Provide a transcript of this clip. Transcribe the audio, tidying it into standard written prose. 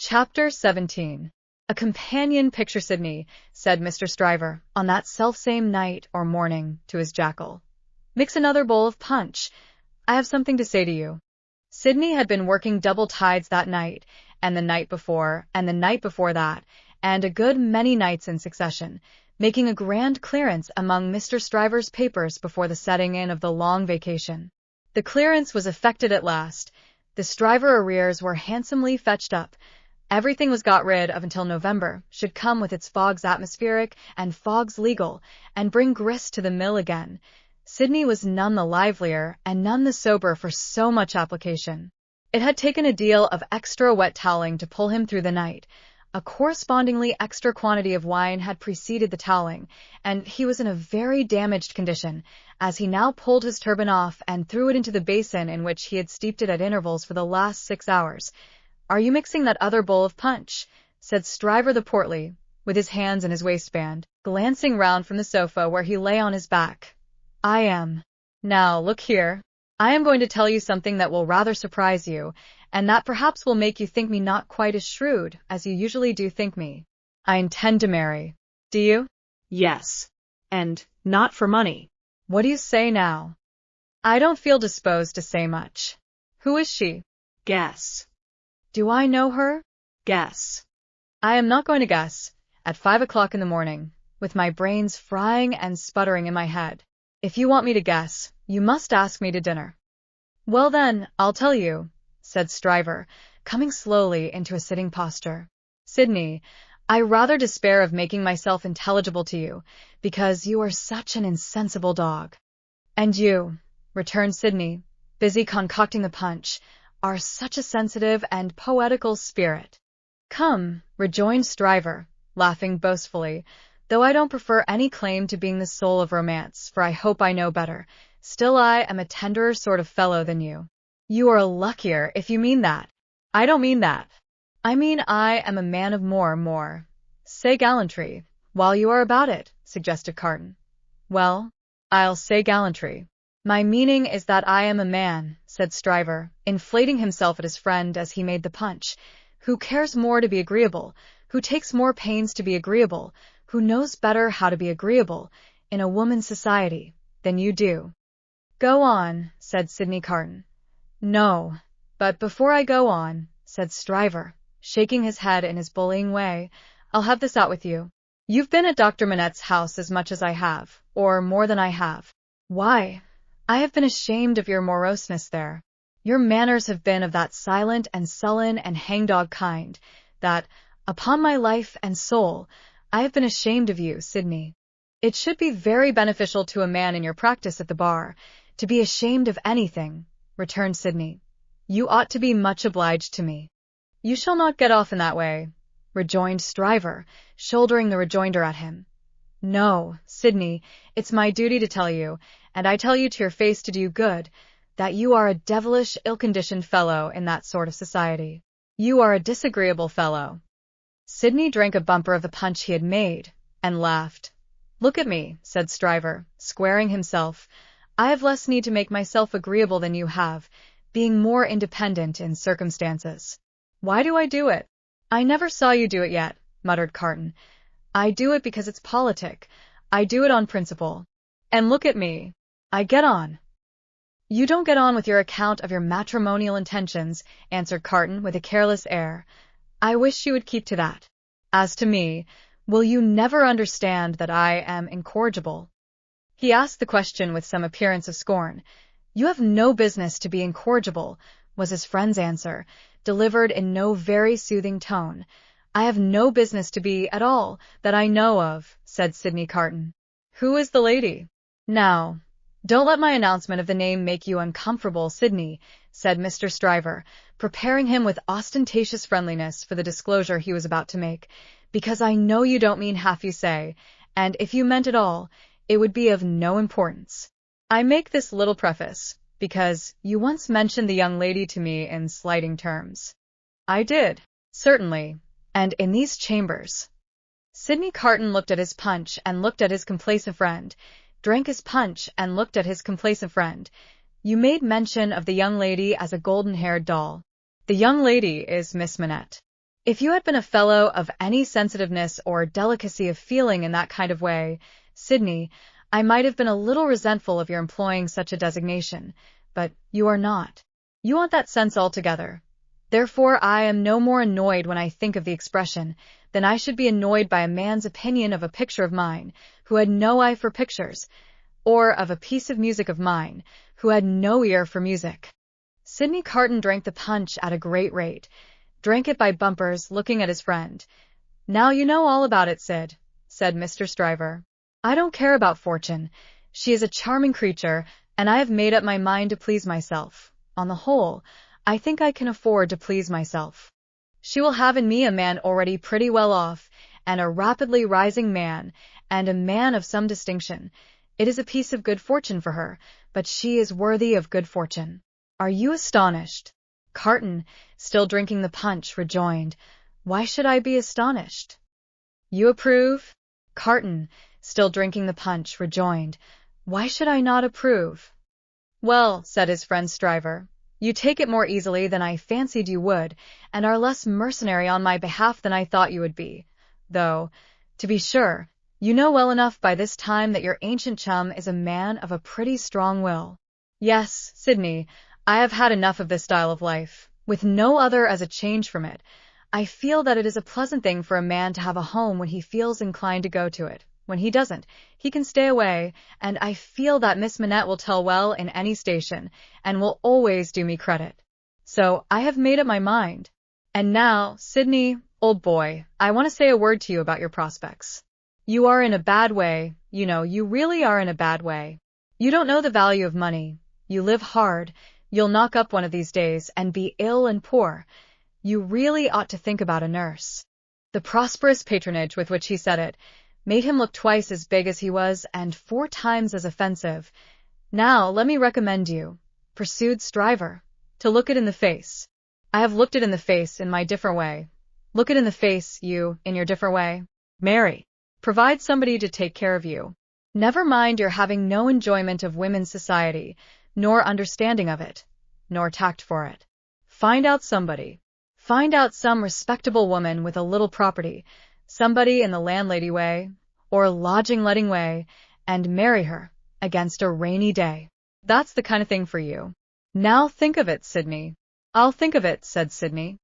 Chapter 17. A companion picture, Sydney, said Mr. Stryver, on that selfsame night or morning, to his jackal. Mix another bowl of punch. I have something to say to you. Sydney had been working double tides that night, and the night before, and the night before that, and a good many nights in succession, making a grand clearance among Mr. Stryver's papers before the setting in of the long vacation. The clearance was effected at last. The Stryver arrears were handsomely fetched up. Everything was got rid of until November should come with its fogs atmospheric and fogs legal, and bring grist to the mill again. Sydney was none the livelier and none the sober for so much application. It had taken a deal of extra wet toweling to pull him through the night. A correspondingly extra quantity of wine had preceded the toweling, and he was in a very damaged condition, as he now pulled his turban off and threw it into the basin in which he had steeped it at intervals for the last 6 hours. "Are you mixing that other bowl of punch?" said Stryver the portly, with his hands in his waistband, glancing round from the sofa where he lay on his back. "I am. Now, look here. I am going to tell you something that will rather surprise you, and that perhaps will make you think me not quite as shrewd as you usually do think me. I intend to marry. Do you?" "Yes. And not for money." "What do you say now?" "I don't feel disposed to say much. Who is she?" "Guess." "Do I know her?" "Guess." "I am not going to guess, at 5 o'clock in the morning, with my brains frying and sputtering in my head. If you want me to guess, you must ask me to dinner." "Well then, I'll tell you," said Stryver, coming slowly into a sitting posture. "Sydney, I rather despair of making myself intelligible to you, because you are such an insensible dog." "And you," returned Sydney, busy concocting the punch, "are such a sensitive and poetical spirit." "Come," rejoined Stryver, laughing boastfully, "though I don't prefer any claim to being the soul of romance, for I hope I know better, still I am a tenderer sort of fellow than you." "You are luckier, if you mean that." "I don't mean that. I mean I am a man of more. Say gallantry, while you are about it," suggested Carton. "Well, I'll say gallantry. My meaning is that I am a man," said Stryver, inflating himself at his friend as he made the punch, "who cares more to be agreeable, who takes more pains to be agreeable, who knows better how to be agreeable, in a woman's society, than you do." "Go on," said Sydney Carton. "No, but before I go on," said Stryver, shaking his head in his bullying way, "I'll have this out with you. You've been at Dr. Manette's house as much as I have, or more than I have. Why, I have been ashamed of your moroseness there. Your manners have been of that silent and sullen and hangdog kind, that, upon my life and soul, I have been ashamed of you, Sydney. It should be very beneficial to a man in your practice at the bar, to be ashamed of anything," returned Sydney. "You ought to be much obliged to me." "You shall not get off in that way," rejoined Stryver, shouldering the rejoinder at him. "No, Sydney, it's my duty to tell you, and I tell you to your face to do you good, that you are a devilish ill-conditioned fellow in that sort of society. You are a disagreeable fellow." Sydney drank a bumper of the punch he had made, and laughed. "Look at me," said Stryver, squaring himself. "I have less need to make myself agreeable than you have, being more independent in circumstances." "Why do I do it?" "I never saw you do it yet," muttered Carton. "I do it because it's politic. I do it on principle. And look at me. I get on." "You don't get on with your account of your matrimonial intentions," answered Carton with a careless air. "I wish you would keep to that. As to me, will you never understand that I am incorrigible?" He asked the question with some appearance of scorn. "You have no business to be incorrigible," was his friend's answer, delivered in no very soothing tone. "I have no business to be at all, that I know of," said Sydney Carton. "Who is the lady?" "Now, don't let my announcement of the name make you uncomfortable, Sydney," said Mr. Stryver, preparing him with ostentatious friendliness for the disclosure he was about to make, "because I know you don't mean half you say, and if you meant it all, it would be of no importance. I make this little preface, because you once mentioned the young lady to me in slighting terms." "I did, certainly, and in these chambers." Sydney Carton looked at his punch and looked at his complacent friend, drank his punch and looked at his complacent friend. "You made mention of the young lady as a golden-haired doll. The young lady is Miss Manette." If you had been a fellow of any sensitiveness or delicacy of feeling in that kind of way, Sydney, I might have been a little resentful of your employing such a designation, but you are not. You want that sense altogether. Therefore, I am no more annoyed when I think of the expression than I should be annoyed by a man's opinion of a picture of mine, who had no eye for pictures, or of a piece of music of mine, who had no ear for music. Sidney Carton drank the punch at a great rate, drank it by bumpers, looking at his friend. Now you know all about it, Sid, said Mr. Stryver. I don't care about Fortune. She is a charming creature, and I have made up my mind to please myself. On the whole, I think I can afford to please myself. She will have in me a man already pretty well off, and a rapidly rising man, and a man of some distinction. It is a piece of good fortune for her, but she is worthy of good fortune. Are you astonished? Carton, still drinking the punch, rejoined, Why should I be astonished? You approve? Carton, still drinking the punch, rejoined, Why should I not approve? Well, said his friend Stryver, you take it more easily than I fancied you would, and are less mercenary on my behalf than I thought you would be. Though, to be sure, you know well enough by this time that your ancient chum is a man of a pretty strong will. Yes, Sydney, I have had enough of this style of life, with no other as a change from it. I feel that it is a pleasant thing for a man to have a home when he feels inclined to go to it. When he doesn't, he can stay away, and I feel that Miss Manette will tell well in any station, and will always do me credit. So I have made up my mind. And now, Sydney, old boy, I want to say a word to you about your prospects. You are in a bad way, you know, you really are in a bad way. You don't know the value of money. You live hard. You'll knock up one of these days and be ill and poor. You really ought to think about a nurse. The prosperous patronage with which he said it made him look twice as big as he was and 4 times as offensive. Now, let me recommend you, pursued Stryver, to look it in the face. I have looked it in the face in my different way. Look it in the face, you, in your different way. Marry. Provide somebody to take care of you. Never mind your having no enjoyment of women's society, nor understanding of it, nor tact for it. Find out somebody. Find out some respectable woman with a little property, somebody in the landlady way, or lodging-letting way, and marry her, against a rainy day. That's the kind of thing for you. Now think of it, Sydney. I'll think of it, said Sydney.